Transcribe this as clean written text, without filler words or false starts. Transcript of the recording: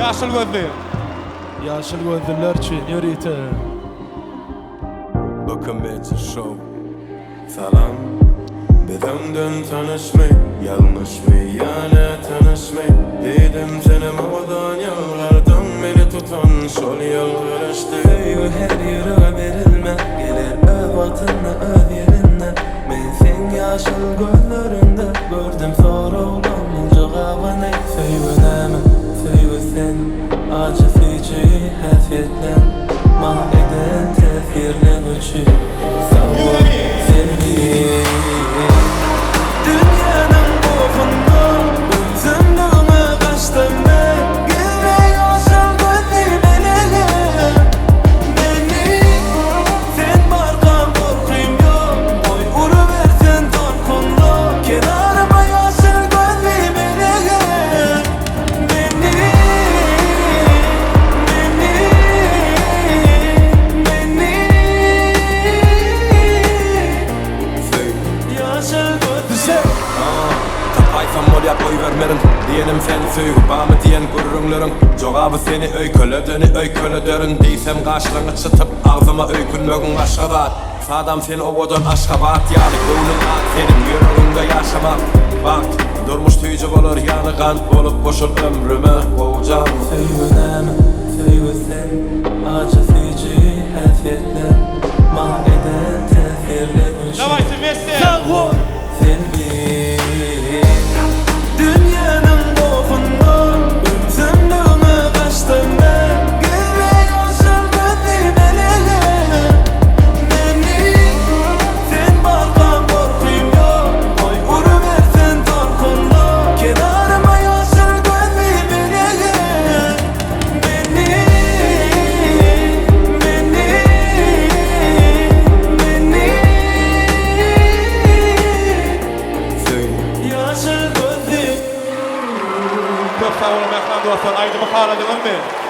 Yaşıl gözlü. Yaşıl gözlüler çiğniyorite. Bakımcı show. Salam. Bedenden tanışmay, yanlış mı yani tanışmay. Dedim seni mavadan yalvardım, beni tutan şol yalvarıştı. Söyle her yere verilme, gelir öz vatanına öz yerine. Ben sen yaşıl gözlerinde gördüm sonra olan cevabı ne? Söyle sen acı feci hasretten mahveden tesirle güçü. Sağ sevgi. Dünyanın bokunda özümlüğüme kaçtım ben. Gülme yaşıl gözlü belele. Beni sen barkan korkuyum yok. Oy uruversen torkunla. Kenarıma yaşıl gözlü belele. Beni yaşıl gözlü. Tapayfam ol yap oy vermerin. Diyenim sen söyle bağımı diyen gurrunların. Cevabı seni öykölödörün. Deysem karşılığını çıtıp ağzıma öykünlögün aşkabat. Sadam seni ovadan aşkabat yani. Gönlün at senin yüreğinde yaşamak. Bak durmuş tüycük olur yanı kant bolup koşul ömrümü boğacağım. Söyle sen acı feci hasretten mahveden tesirle güçlü. Давайте вместе. Sevgi. Dünyanın bokunda özümlüğüme kaçtım ben. Gülme yaşıl gözlü belele. Beni sen barkan korkuyum yok. Oy uruversen torkunla. Kenarıma yaşıl gözlü belele. Beni yaşıl gözlü. Çok sağ olun Mehmet dostlar. Ayrı mı kağıdınız mı?